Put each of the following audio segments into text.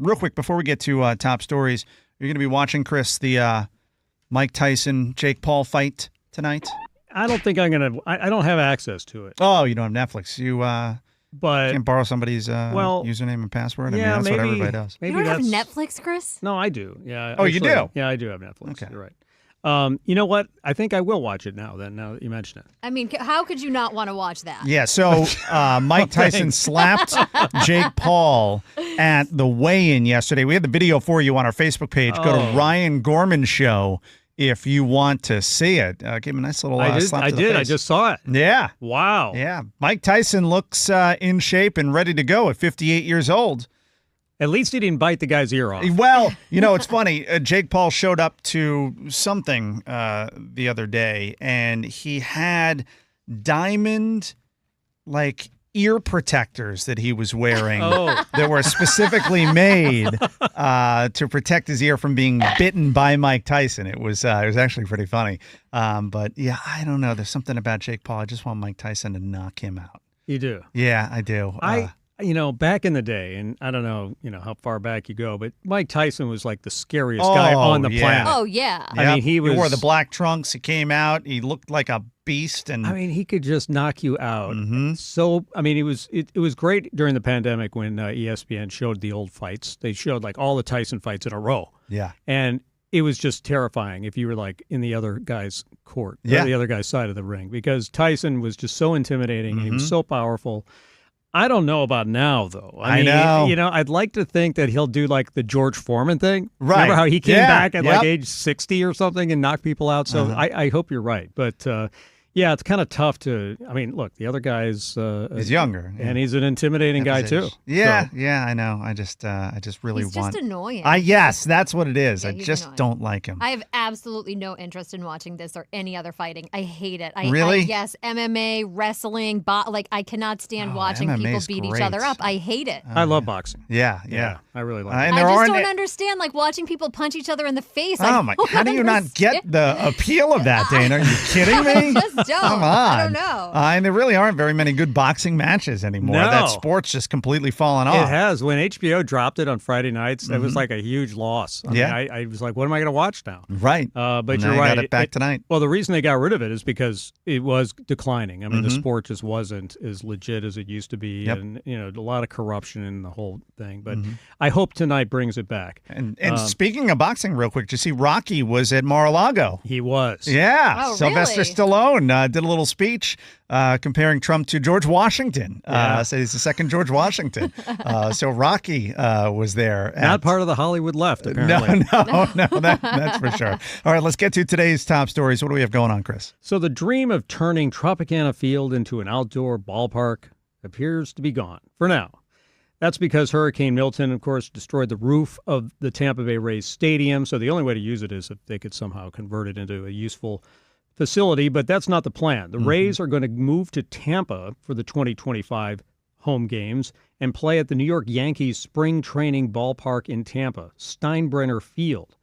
Real quick, before we get to top stories, you're going to be watching, Chris, the Mike Tyson, Jake Paul fight tonight? I don't think I'm going to. I don't have access to it. Oh, you don't have Netflix. You but can't borrow somebody's username and passward? Yeah, that's what everybody does. You don't have Netflix, Chris? No, I do. Yeah. Oh, you do? Yeah, I do have Netflix. Okay. You're right. You know what? I think I will watch it now that you mention it. I mean, how could you not want to watch that? Yeah, so Mike Tyson slapped Jake Paul at the weigh-in yesterday. We had the video for you on our Facebook page. Go to Ryan Gorman Show if you want to see it. Give him a nice little slap to the face. I just saw it. Yeah. Wow. Yeah. Mike Tyson looks in shape and ready to go at 58 years old. At least he didn't bite the guy's ear off. Well, it's funny. Jake Paul showed up to something the other day, and he had diamond, ear protectors that he was wearing that were specifically made to protect his ear from being bitten by Mike Tyson. It was actually pretty funny. But, yeah, I don't know. There's something about Jake Paul. I just want Mike Tyson to knock him out. You do? Yeah, I do. Back in the day, and I don't know, how far back you go, but Mike Tyson was like the scariest guy on the planet. Oh, yeah. Yep. I mean, he wore the black trunks. He came out. He looked like a beast. And I mean, he could just knock you out. Mm-hmm. So, I mean, it was great during the pandemic when ESPN showed the old fights. They showed all the Tyson fights in a row. Yeah. And it was just terrifying if you were in the other guy's court, or the other guy's side of the ring, because Tyson was just so intimidating. And he was so powerful. I don't know about now, though. I mean, know. I'd like to think that he'll do the George Foreman thing. Right. Remember how he came back at Yep. age 60 or something and knocked people out? So I hope you're right. But yeah, it's kind of tough to. I mean, look, the other guy's he's younger, and he's an intimidating guy too. Yeah, so. yeah, I know. I just really he's want. Just annoying. Yes, that's what it is. Yeah, I just annoying. don't like him. I have absolutely no interest in watching this or any other fighting. I hate it. Really? Yes, MMA, wrestling, I cannot stand watching MMA's people beat great. each other up. I hate it. I love boxing. Yeah. I really like it. I just don't understand watching people punch each other in the face. Oh my! How do you not get the appeal of that, Dana? Are you kidding me? I just don't. Come on. I don't know. And there really aren't very many good boxing matches anymore. No. That sport's just completely fallen off. It has. When HBO dropped it on Friday nights, it was like a huge loss. I mean, I was like, what am I going to watch now? Right. But you're right. Got it back tonight. Well, the reason they got rid of it is because it was declining. I mean, the sport just wasn't as legit as it used to be, and a lot of corruption in the whole thing. But I hope tonight brings it back. And speaking of boxing, real quick, did you see Rocky was at Mar-a-Lago? He was. Yeah. Oh, Sylvester really? Stallone did a little speech comparing Trump to George Washington. So he's the second George Washington. So Rocky was there. Not part of the Hollywood left, apparently. No, that's for sure. All right, let's get to today's top stories. What do we have going on, Chris? So the dream of turning Tropicana Field into an outdoor ballpark appears to be gone for now. That's because Hurricane Milton, of course, destroyed the roof of the Tampa Bay Rays stadium. So the only way to use it is if they could somehow convert it into a useful facility. But that's not the plan. The Rays are going to move to Tampa for the 2025 home games and play at the New York Yankees spring training ballpark in Tampa, Steinbrenner Field.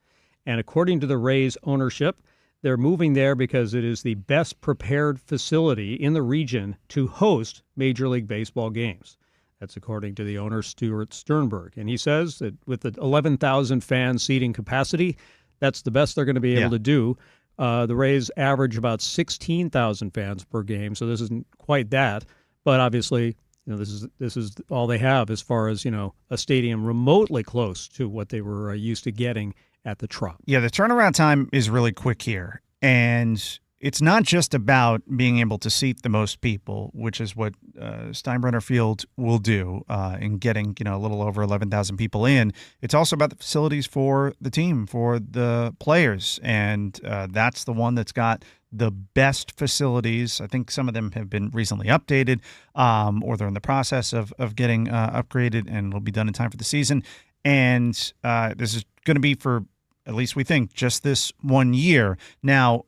And according to the Rays ownership, they're moving there because it is the best prepared facility in the region to host Major League Baseball games. That's according to the owner, Stuart Sternberg. And he says that with the 11,000 fan seating capacity, that's the best they're going to be able to do. The Rays average about 16,000 fans per game, so this isn't quite that. But obviously, this is all they have as far as, a stadium remotely close to what they were used to getting at the Trop. Yeah, the turnaround time is really quick here. And it's not just about being able to seat the most people, which is what Steinbrenner Field will do in getting a little over 11,000 people in. It's also about the facilities for the team, for the players, and that's the one that's got the best facilities. I think some of them have been recently updated, or they're in the process of getting upgraded, and it'll be done in time for the season. And this is going to be for, at least we think, just this 1 year. Now,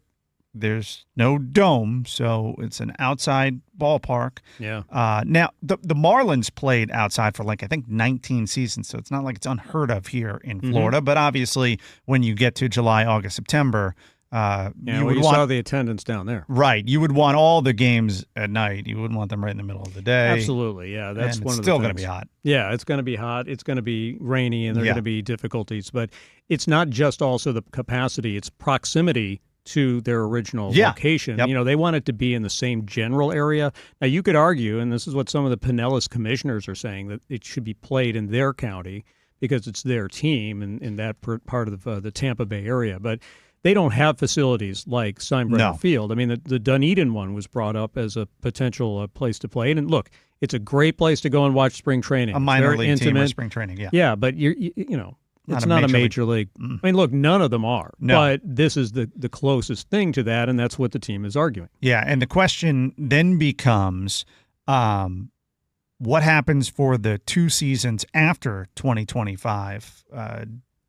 there's no dome, so it's an outside ballpark. Yeah. Now, the Marlins played outside for I think 19 seasons, so it's not like it's unheard of here in Florida. But obviously, when you get to July, August, September, Yeah, you saw the attendance down there. Right. You would want all the games at night. You wouldn't want them right in the middle of the day. Absolutely. Yeah, that's and one it's of the still things. going to be hot. Yeah, it's going to be hot. It's going to be rainy, and there are going to be difficulties. But it's not just also the capacity. It's proximity to their original location. Yep. They want it to be in the same general area. Now, you could argue, and this is what some of the Pinellas commissioners are saying, that it should be played in their county because it's their team in that part of the Tampa Bay area. But they don't have facilities like Steinbrenner Field. I mean, the Dunedin one was brought up as a potential place to play. And look, it's a great place to go and watch spring training. A minor very league intimate. Team or spring training, yeah. Yeah, but it's not a major league. I mean, look, none of them are. No. But this is the closest thing to that, and that's what the team is arguing. Yeah, and the question then becomes, what happens for the 2 seasons after 2025?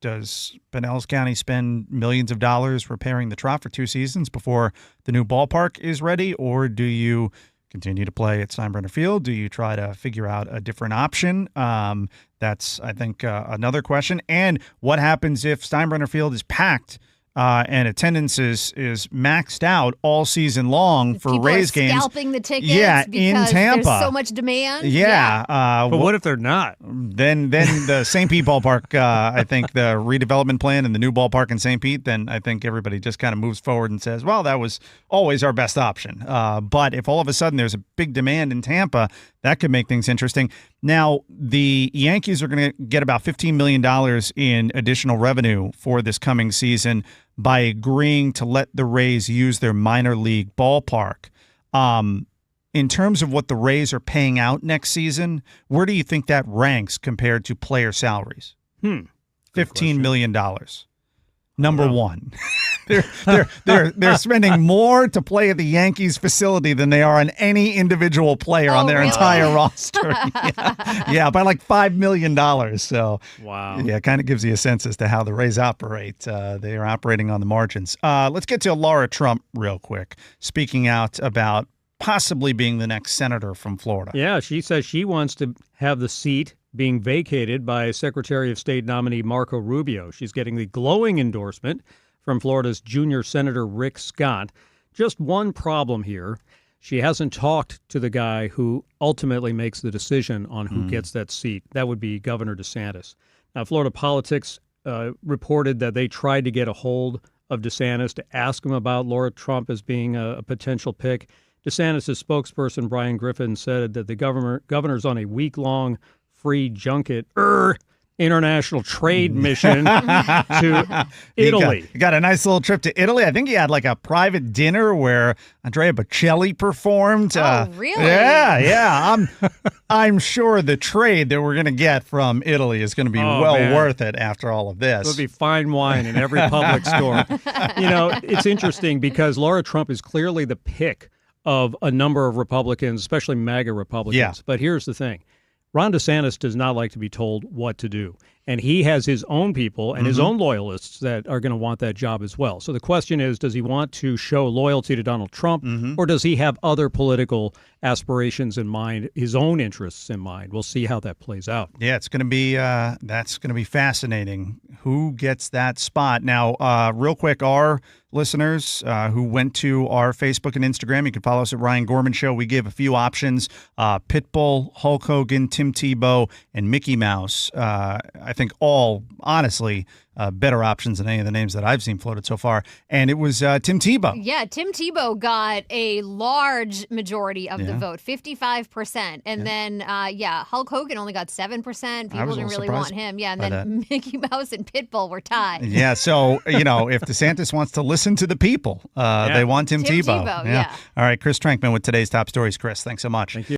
Does Pinellas County spend millions of dollars repairing the Trop for 2 seasons before the new ballpark is ready, or do you continue to play at Steinbrenner Field? Do you try to figure out a different option? That's, I think, another question. And what happens if Steinbrenner Field is packed and attendance is maxed out all season long for Rays games? Scalping the tickets in Tampa. There's so much demand. Yeah. But what if they're not? Then the St. Pete ballpark, I think the redevelopment plan and the new ballpark in St. Pete, then I think everybody just kind of moves forward and says, well, that was always our best option. But if all of a sudden there's a big demand in Tampa, that could make things interesting. Now, the Yankees are going to get about $15 million in additional revenue for this coming season by agreeing to let the Rays use their minor league ballpark. In terms of what the Rays are paying out next season, where do you think that ranks compared to player salaries? $15 million. Number one. They're spending more to play at the Yankees facility than they are on any individual player on their entire roster. Yeah, by like $5 million. So, wow. Yeah, it kind of gives you a sense as to how the Rays operate. They are operating on the margins. Let's get to Lara Trump real quick, speaking out about possibly being the next senator from Florida. Yeah, she says she wants to have the seat being vacated by Secretary of State nominee Marco Rubio. She's getting the glowing endorsement from Florida's junior Senator Rick Scott. Just one problem here. She hasn't talked to the guy who ultimately makes the decision on who gets that seat. That would be Governor DeSantis. Now, Florida Politics reported that they tried to get a hold of DeSantis to ask him about Lara Trump as being a potential pick. DeSantis' spokesperson, Brian Griffin, said that the governor's on a week-long free junket international trade mission to Italy. He got a nice little trip to Italy. I think he had like a private dinner where Andrea Bocelli performed. Oh, really? Yeah. I'm sure the trade that we're going to get from Italy is going to be worth it after all of this. There'll be fine wine in every public store. It's interesting because Lara Trump is clearly the pick of a number of Republicans, especially MAGA Republicans. Yeah. But here's the thing. Ron DeSantis does not like to be told what to do. And he has his own people and his own loyalists that are going to want that job as well. So the question is, does he want to show loyalty to Donald Trump, or does he have other political aspirations in mind, his own interests in mind? We'll see how that plays out. Yeah, it's going to be that's going to be fascinating. Who gets that spot? Now, real quick, our listeners who went to our Facebook and Instagram, you can follow us at Ryan Gorman Show. We give a few options: Pitbull, Hulk Hogan, Tim Tebow, and Mickey Mouse. I think all, honestly, better options than any of the names that I've seen floated so far. And it was Tim Tebow. Yeah, Tim Tebow got a large majority of the vote, 55%. And then, Hulk Hogan only got 7%. People didn't really want him. Yeah, and then Mickey Mouse and Pitbull were tied. Yeah, so, if DeSantis wants to listen to the people, they want Tim Tebow. Yeah. All right, Chris Trankman with today's top stories. Chris, thanks so much. Thank you.